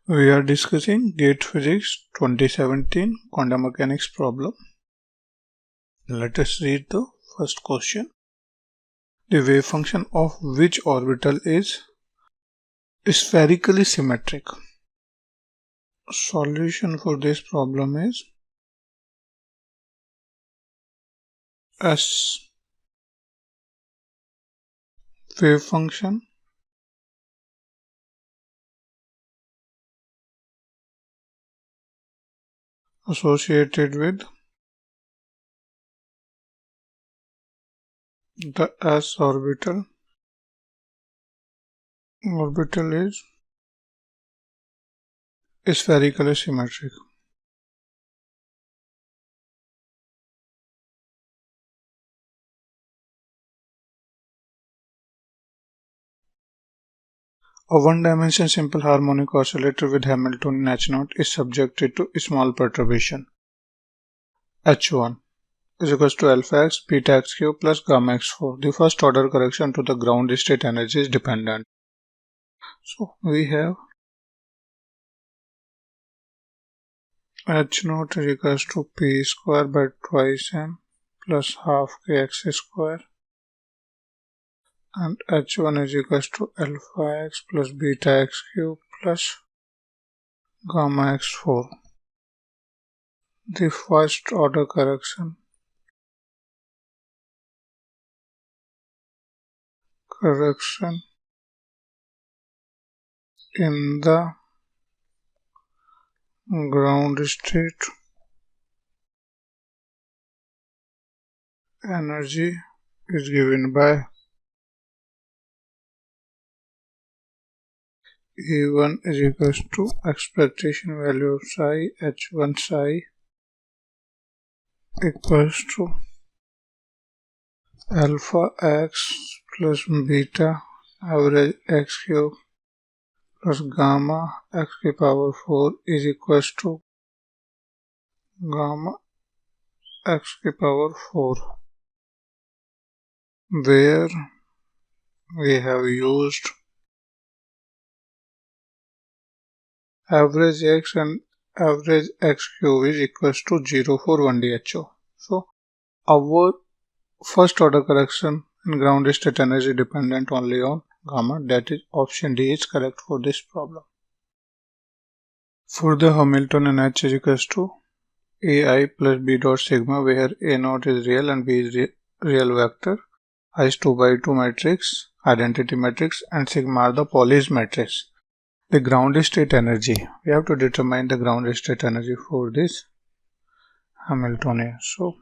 We are discussing GATE Physics 2017 quantum mechanics problem. Let us read the first question. The wave function of which orbital is spherically symmetric? Solution for this problem is S. Wave function associated with the S orbital is spherically symmetric. A one-dimensional simple harmonic oscillator with Hamiltonian H0 is subjected to small perturbation. H1 is equals to alpha x beta x cube plus gamma x4. The first order correction to the ground state energy is dependent. So we have H0 is equals to p square by twice m plus half kx square, and H1 is equals to alpha x plus beta x cube plus gamma x4. The first order correction in the ground state energy is given by E1 is equals to expectation value of psi H1 psi equals to alpha x plus beta average x cube plus gamma x to the power 4 is equals to gamma x to the power 4, where we have used average x and average x cube is equals to 0 for 1D HO. So our first order correction in ground state energy dependent only on gamma, that is option D is correct for this problem. For the Hamiltonian H is equals to AI plus B dot sigma, where A naught is real and B is real vector, I is 2 by 2 matrix, identity matrix, and sigma are the Pauli's matrix. The ground state energy, we have to determine the ground state energy for this Hamiltonian. So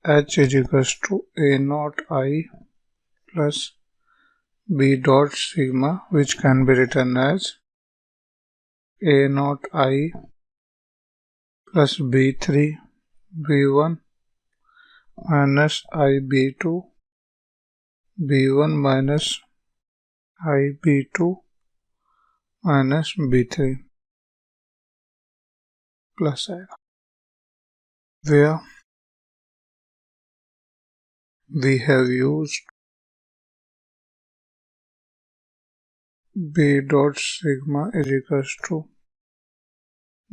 H is equals to A naught I plus B dot sigma, which can be written as A naught I plus B3 B1 minus I B2 B1 minus I B2 minus B3 plus I, where we have used B dot sigma is equals to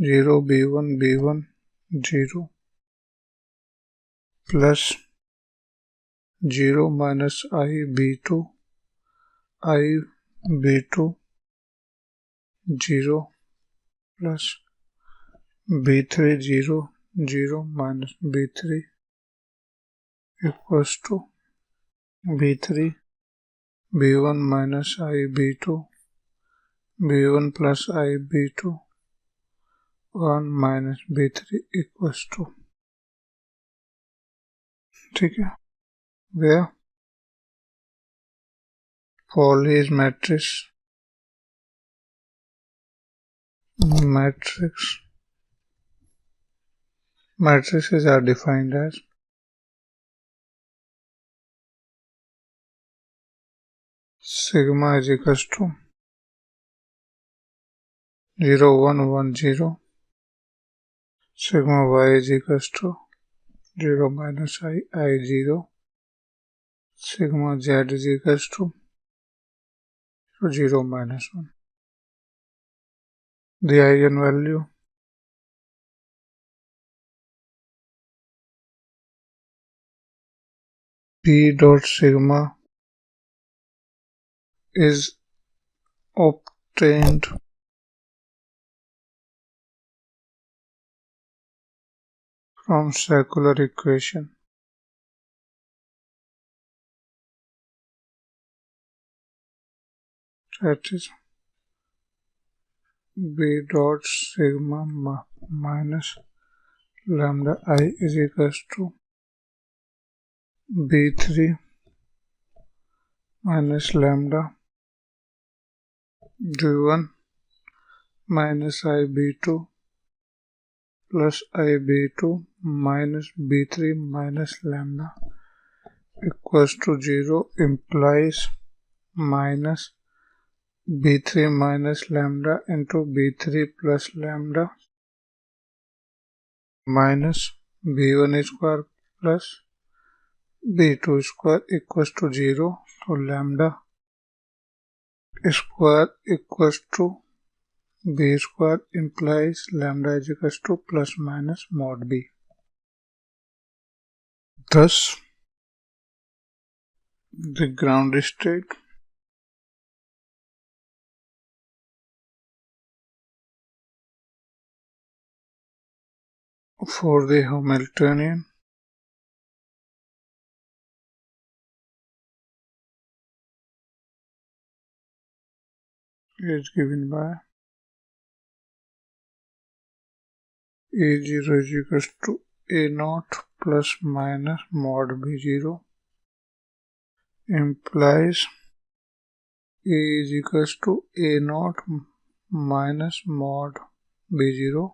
0 B1 B1 0 plus 0 minus I B2 I B2 0 plus B3 0 0 minus B3 equals to B3 B1 minus I B2 B1 plus I B2 1 minus B3 equals to, ठीक है, where Pauli's matrices are defined as sigma is equals to 0 1 1 0, sigma y is equals to 0 minus I 0, sigma z is equals to 0 minus 1. the eigenvalue P dot sigma is obtained from circular equation. That is B dot sigma minus lambda I is equals to B3 minus lambda B1 minus IB2 plus IB2 minus B3 minus lambda equals to 0 implies minus B3 minus lambda into B3 plus lambda minus B1 square plus B2 square equals to 0. So lambda square equals to B square implies lambda is equals to plus minus mod B. Thus, the ground state for the Hamiltonian is given by A0 is equals to A0 plus minus mod B0 implies A is equals to A0 minus mod B0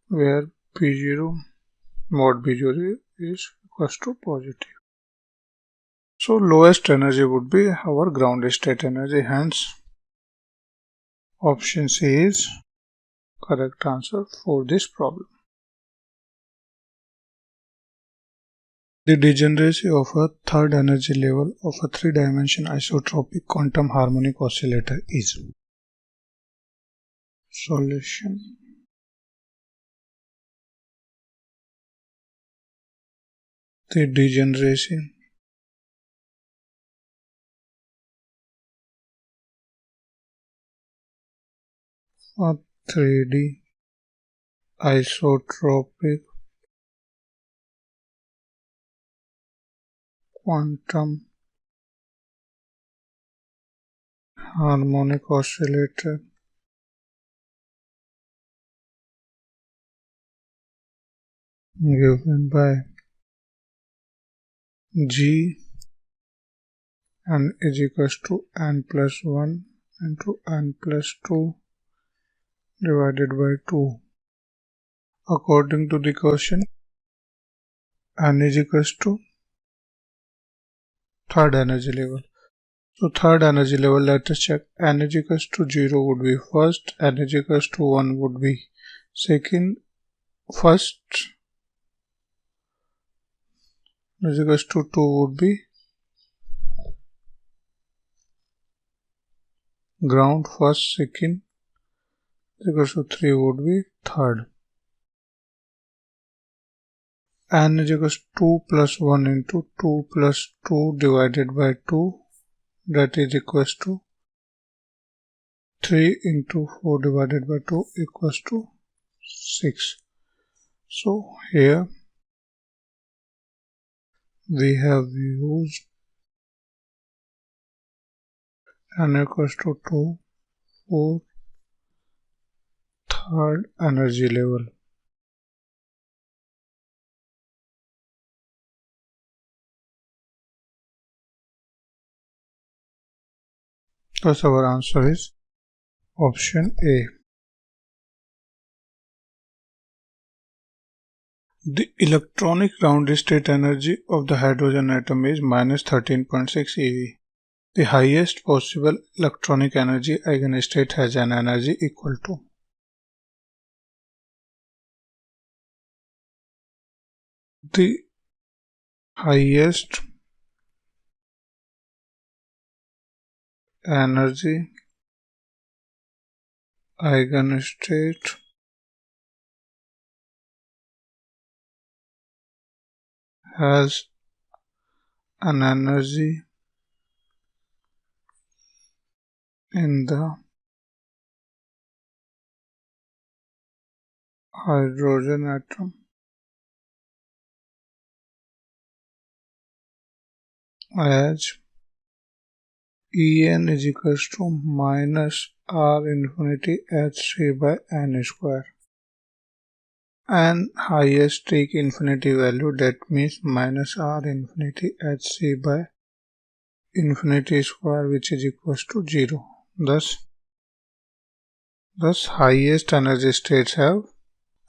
where B0 mod B0 is equals to positive. So lowest energy would be our ground state energy, hence option C is correct answer for this problem. The degeneracy of a third energy level of a three-dimension isotropic quantum harmonic oscillator is. Solution. The degeneracy of 3D isotropic quantum harmonic oscillator given by G and is equals to n plus 1 into n plus 2 divided by 2. According to the question, n is equals to third energy level. So third energy level, let us check. N is equals to 0 would be first, n is equals to 1 would be second, first is equals to 2 would be ground, first, second is equals to 3 would be third. N is equals to 2 plus 1 into 2 plus 2 divided by 2, that is equals to 3 into 4 divided by 2 equals to 6. So here we have used n equals to 2 for third energy level. Thus our answer is option A. The electronic ground state energy of the hydrogen atom is minus 13.6 eV. The highest possible electronic energy eigenstate has an energy equal to. The highest energy eigenstate has an energy in the hydrogen atom as En is equals to minus R infinity H3 by N square. And highest take infinity value, that means minus R infinity H3 by infinity square, which is equals to 0. Thus highest energy states have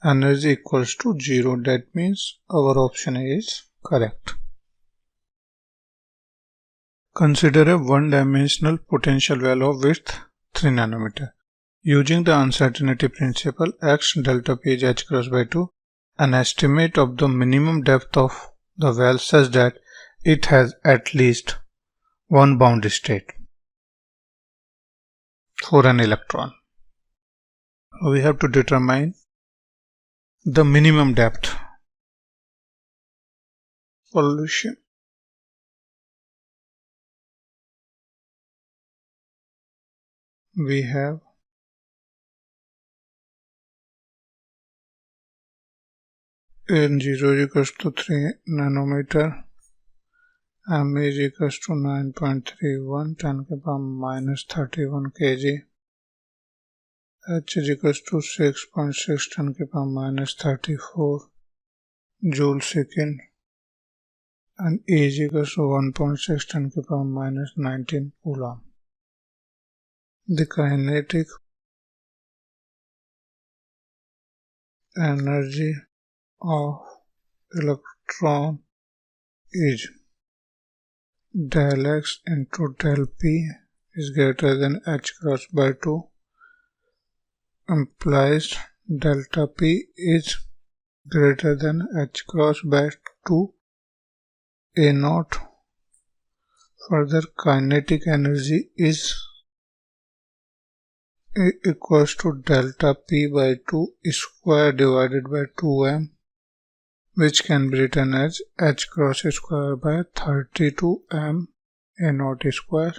energy equals to 0. That means our option is correct. Consider a one-dimensional potential value of width 3 nanometer. Using the uncertainty principle, x delta p is h cross by 2, an estimate of the minimum depth of the well such that it has at least one bound state for an electron. We have to determine the minimum depth. Solution. We have N0 equals to 3 nanometer, M is equals to 9.31, 10 to the power minus 31 kg, H is equals to 6.6, 10 to the power minus 34 joule second, and E is equals to 1.6, 10 to the power minus 19 coulomb. The kinetic energy of electron is del x into del p is greater than h cross by 2, implies delta p is greater than h cross by 2 a naught. Further, kinetic energy is equals to delta p by 2 square divided by 2m, which can be written as h cross square by 32m a naught square.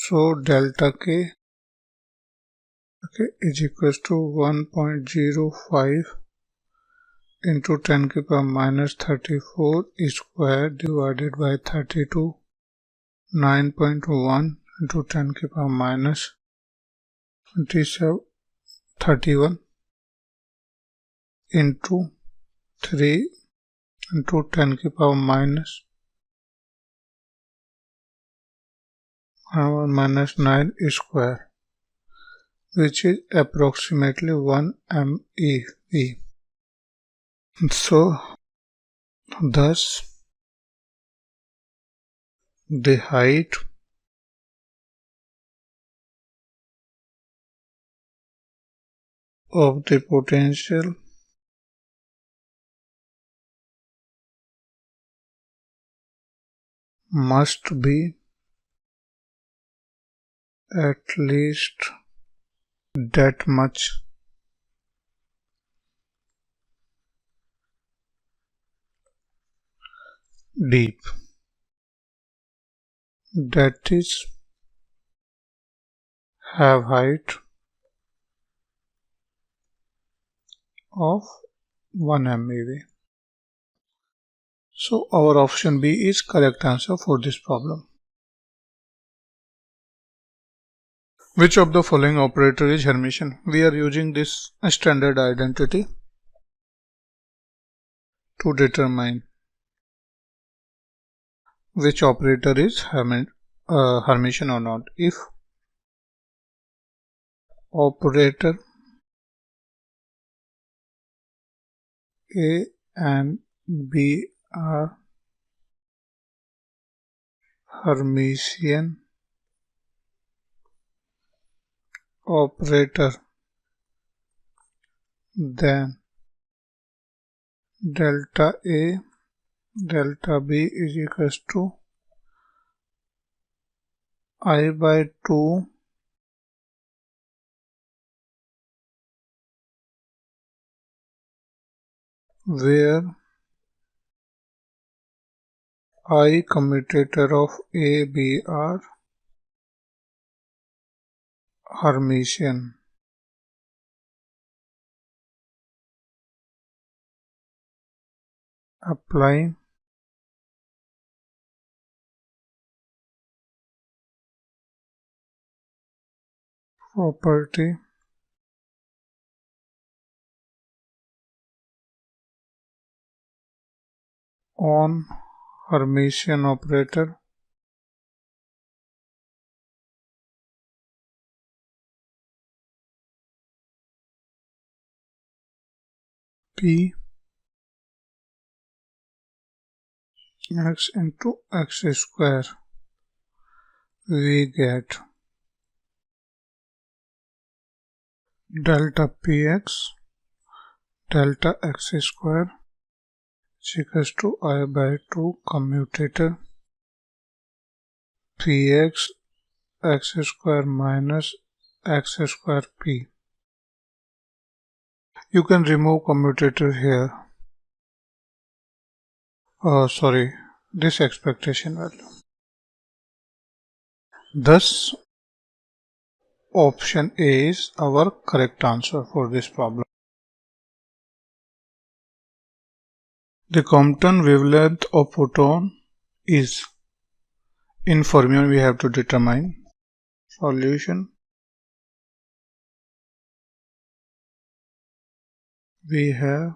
So delta k is equals to 1.05 into 10 to the power minus 34 square divided by 32, 9.1 into 10 to the power minus 31 into 3 into 10 to the power minus 9 square, which is approximately 1 MeV. So, thus the height of the potential must be at least that much deep. That is, have height of 1 MeV. So our option B is correct answer for this problem. Which of the following operator is Hermitian? We are using this standard identity to determine which operator is Hermitian or not. If operator A and B are Hermitian operator, then delta A delta B is equals to I by 2 where I commutator of A, B are Hermitian. Apply property on Hermitian operator P x into x square. We get delta px delta x square is equals to I by 2 commutator px x square minus x square p. You can remove commutator here. This expectation value. Thus, option A is our correct answer for this problem. The Compton wavelength of photon is, in fermion we have to determine. Solution. We have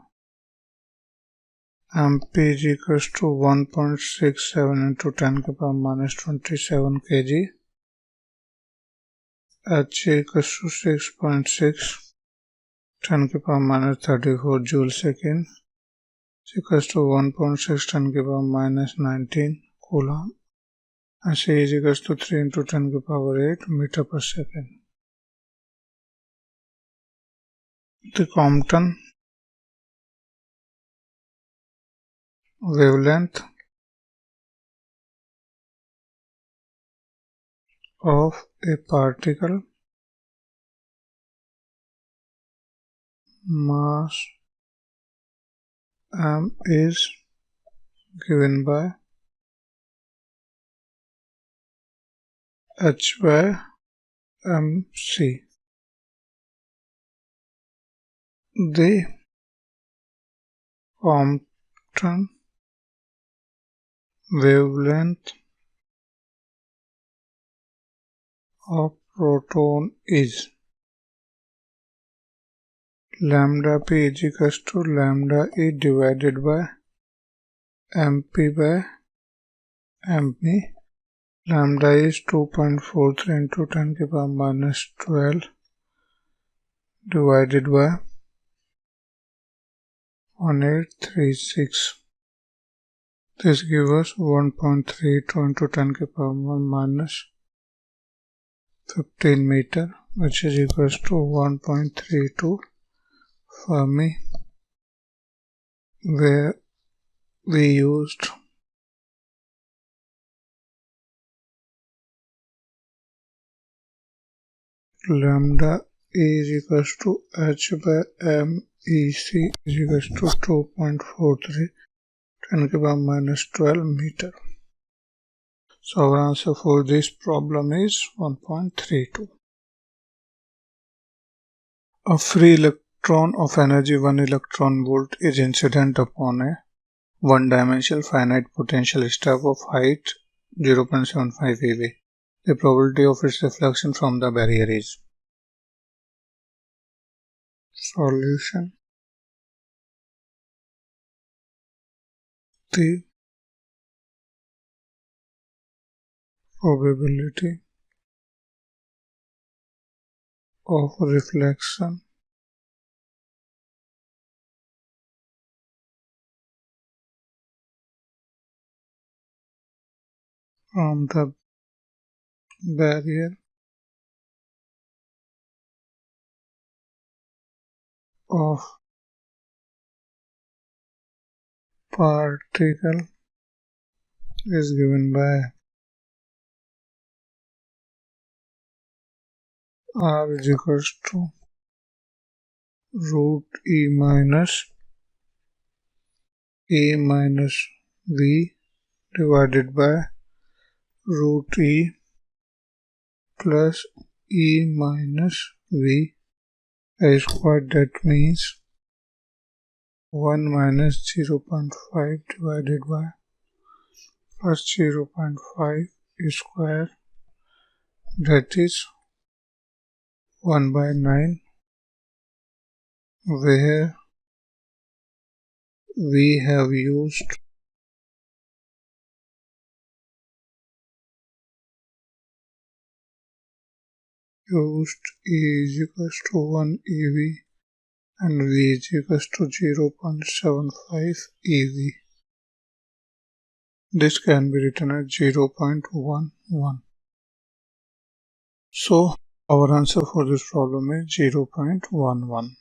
MP is equals to 1.67 into 10 to the power minus 27 kg. H equals to 6.6 10 to the power minus 34 joule second. Is equals to 1.6 10 to the power minus 19 coulomb. And C is equals to 3 into 10 to the power 8 meter per second. The Compton wavelength of a particle mass m is given by h by mc. The Compton wavelength of proton is lambda p is equals to lambda e divided by mp by me. Lambda is 2.43 into 10 to the power minus 12 divided by 1836. This gives us 1.32 into 10 to the power minus 15 meter, which is equals to 1.32 Fermi, where we used lambda E is equals to h by mec is equals to 2.43 10 to the power minus 12 meter. So our answer for this problem is 1.32. A free electron of energy 1 electron volt is incident upon a one-dimensional finite potential star of height 0.75 eV. The probability of its reflection from the barrier is. Solution. The probability of reflection from the barrier of particle is given by R is equals to root E minus E minus V divided by root E plus E minus V a square. That means 1 minus 0.5 divided by plus 0.5 square, that is 1 by 9, where we have used E is equals to 1 EV and V is equals to 0.75 EV. This can be written as 0.11. So our answer for this problem is 0.11.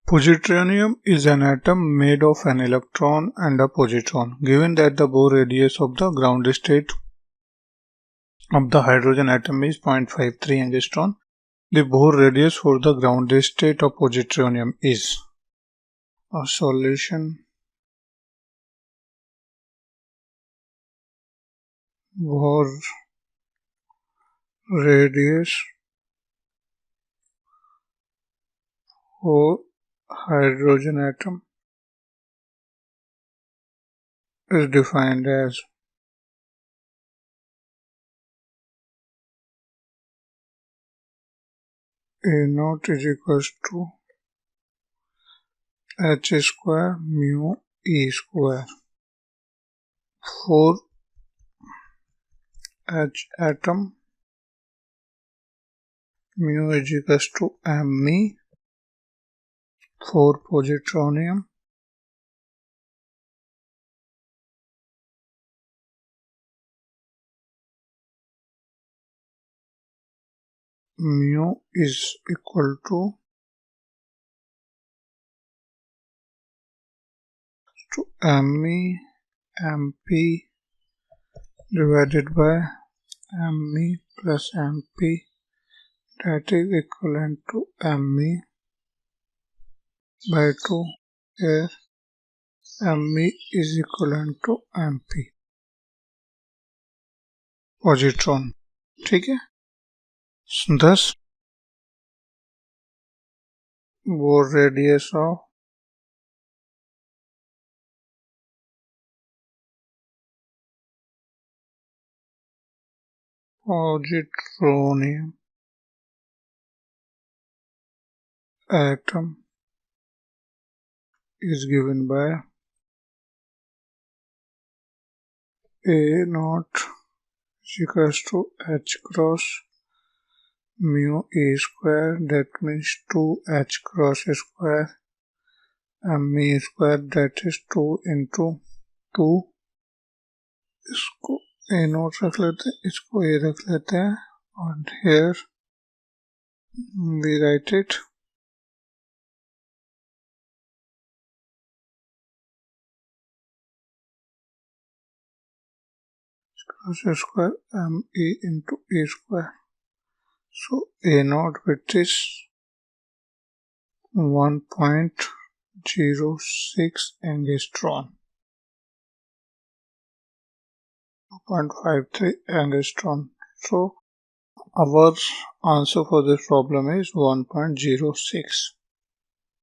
Positronium is an atom made of an electron and a positron. Given that the Bohr radius of the ground state of the hydrogen atom is 0.53 angstrom, the Bohr radius for the ground state of positronium is. A solution: Bohr radius for hydrogen atom is defined as A0 is equals to H square mu E square. For H atom, mu is equals to Me. For positronium, mu is equal to Me MP divided by Me plus MP, that is equivalent to Me by 2, here Me is equivalent to MP. positron. ठीक है, thus Bohr radius of positronium atom is given by A0 is equals to H cross mu E square, that means 2H cross square Me square, that is 2 into 2. इसको A0 रख लेते हैं, इसको A रख लेते हैं, और here we write it cross square Me into E square. So A0 which is 1.06 angstrom, 2.53 angstrom. So our answer for this problem is 1.06.